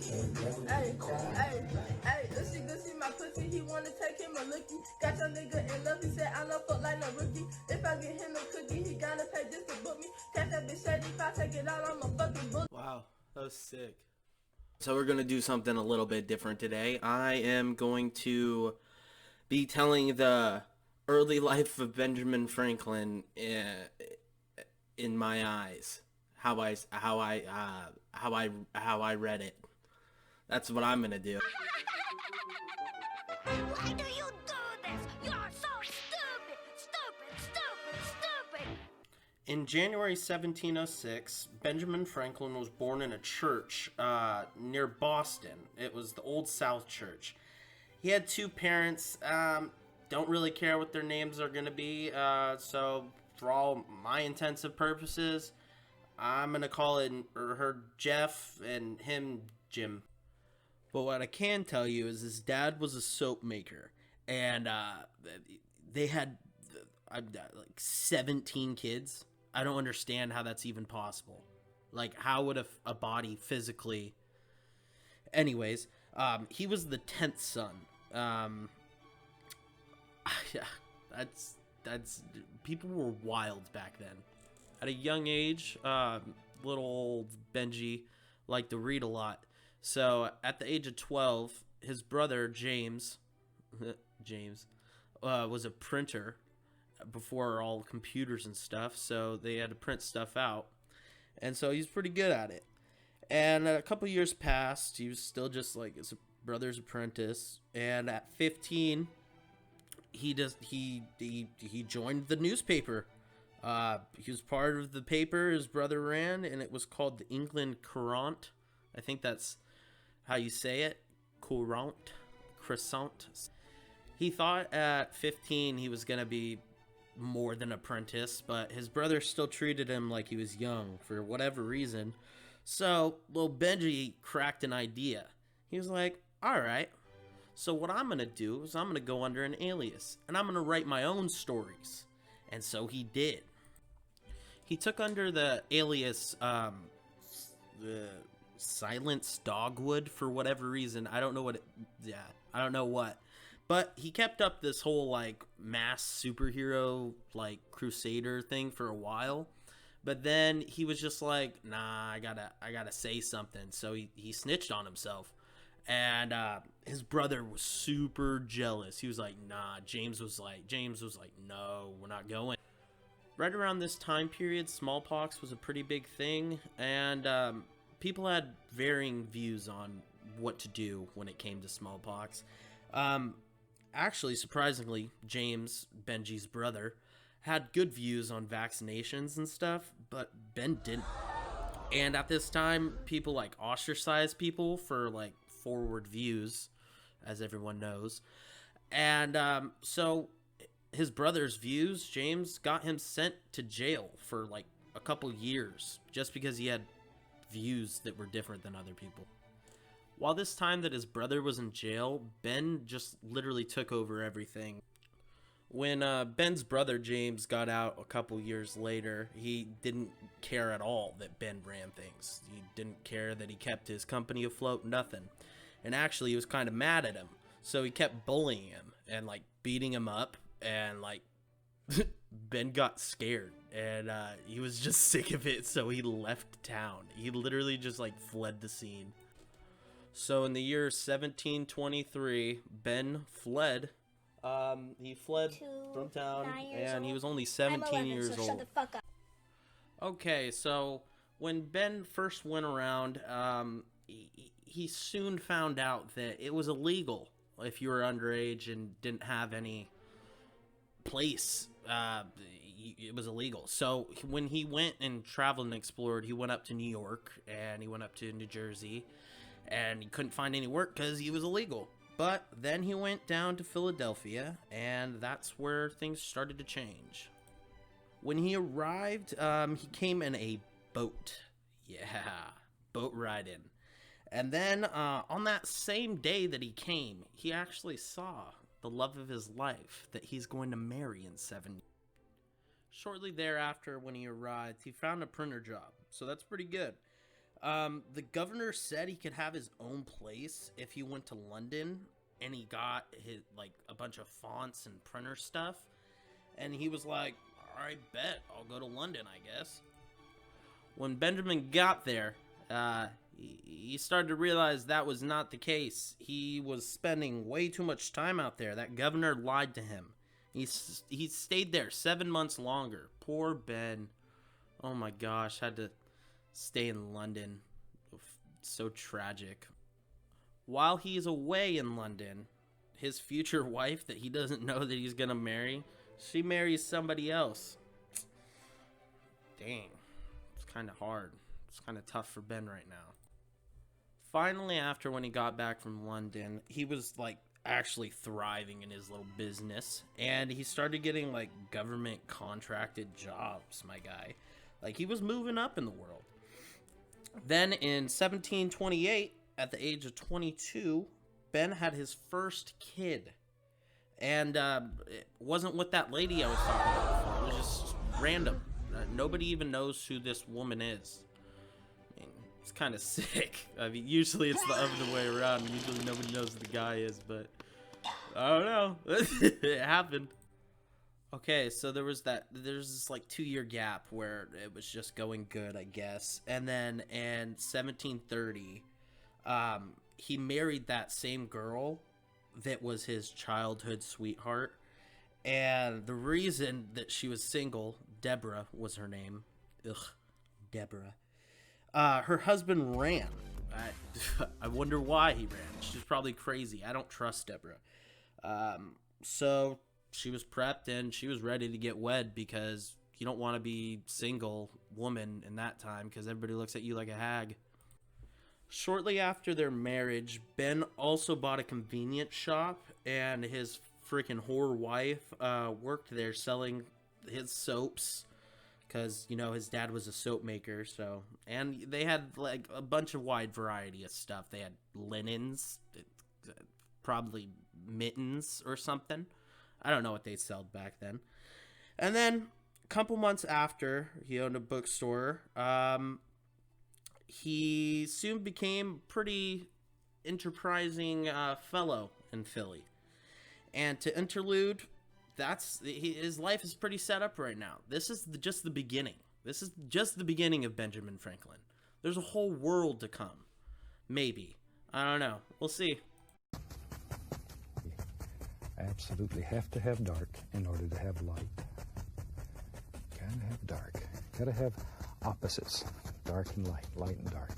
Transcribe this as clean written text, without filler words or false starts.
Hey, hey, hey, if she good see my pussy, he wanna take him a lookie. Got your nigga in love, he said I don't fuck like no rookie. If I get him a cookie, he gotta pay just to book me. Catch that bitch shady, if I take it out, I'm a fucking bully. Wow, that was sick. So we're going to do something a little bit different today. I am going to be telling the early life of Benjamin Franklin in my eyes. How I read it. That's what I'm going to do. Why do you do this? You're so stupid! Stupid! In January 1706, Benjamin Franklin was born in a church near Boston. It was the Old South Church. He had two parents. Don't really care what their names are going to be. So for all my intents and purposes, I'm going to call her Jeff and him Jim. But what I can tell you is his dad was a soap maker. And they had like 17 kids. I don't understand how that's even possible. Like, how would a body physically... Anyways, he was the 10th son. Yeah, that's... People were wild back then. At a young age, little old Benji liked to read a lot. So, at the age of 12, his brother, James, was a printer before all computers and stuff, so they had to print stuff out, and so he's pretty good at it. And a couple years passed. He was still just like his brother's apprentice, and at 15 he joined the newspaper. He was part of the paper his brother ran, and it was called the England Courant. I think that's how you say it. Courant. Croissant. He thought at 15 he was gonna be more than apprentice, but his brother still treated him like he was young for whatever reason. So little Benji cracked an idea. He was like, alright, so what I'm gonna do is I'm gonna go under an alias and I'm gonna write my own stories. And so he did. He took under the alias the Silence Dogwood for whatever reason. I don't know what I don't know what. But he kept up this whole, like, mass superhero, like, crusader thing for a while. But then he was just like, nah, I gotta say something. So he snitched on himself. And his brother was super jealous. He was like, nah. James was like, no, we're not going. Right around this time period, smallpox was a pretty big thing. And people had varying views on what to do when it came to smallpox. Actually, surprisingly, James, Benji's brother, had good views on vaccinations and stuff, but Ben didn't. And at this time, people like ostracized people for like forward views, as everyone knows. And so his brother's views, James, got him sent to jail for like a couple years just because he had views that were different than other people. While this time that his brother was in jail, Ben just literally took over everything. When Ben's brother James got out a couple years later, he didn't care at all that Ben ran things. He didn't care that he kept his company afloat, nothing. And actually, he was kind of mad at him. So he kept bullying him and like beating him up, and like Ben got scared and he was just sick of it, so he left town. He literally just like fled the scene. So in the year 1723, Ben fled. He fled from town, and he was only 17 years old. Shut the fuck up. Okay, so when Ben first went around, he soon found out that it was illegal if you were underage and didn't have any place. It was illegal. So when he went and traveled and explored, he went up to New York, and he went up to New Jersey, and he couldn't find any work because he was illegal. But then he went down to Philadelphia, and that's where things started to change. When he arrived, he came in a boat. Yeah, boat riding. And then on that same day that he came, he actually saw the love of his life that he's going to marry in 7 years. Shortly thereafter, when he arrived, he found a printer job. So that's pretty good. The governor said he could have his own place if he went to London and he got his, like, a bunch of fonts and printer stuff. And he was like, all right, bet, I'll go to London, I guess. When Benjamin got there, he started to realize that was not the case. He was spending way too much time out there. That governor lied to him. He stayed there 7 months longer. Poor Ben. Oh my gosh, had to stay in London. So tragic. While he's away in London, his future wife that he doesn't know that he's gonna marry, she marries somebody else. Dang. It's kind of hard. It's kind of tough for Ben right now. Finally, after when he got back from London, he was like actually thriving in his little business, and he started getting like government contracted jobs, my guy. Like, he was moving up in the world. Then in 1728, at the age of 22, Ben had his first kid. And it wasn't with that lady I was talking about before. It was just random. Nobody even knows who this woman is. I mean, it's kind of sick. I mean, usually it's the other way around. Usually nobody knows who the guy is, but I don't know. It happened. Okay, so there's this like 2-year gap where it was just going good, I guess. And then in 1730, he married that same girl that was his childhood sweetheart. And the reason that she was single, Deborah was her name. Ugh, Deborah. Her husband ran. I wonder why he ran. She's probably crazy. I don't trust Deborah. So she was prepped and she was ready to get wed, because you don't want to be single woman in that time because everybody looks at you like a hag. Shortly after their marriage, Ben also bought a convenience shop, and his freaking whore wife worked there selling his soaps, because, you know, his dad was a soap maker. So, and they had like a bunch of wide variety of stuff. They had linens, probably mittens or something. I don't know what they sold back then. And then a couple months after he owned a bookstore, he soon became a pretty enterprising fellow in Philly. And to interlude, his life is pretty set up right now. This is just the beginning. This is just the beginning of Benjamin Franklin. There's a whole world to come. Maybe. I don't know. We'll see. Absolutely have to have dark in order to have light. Gotta have dark. Gotta have opposites. Dark and light, light and dark.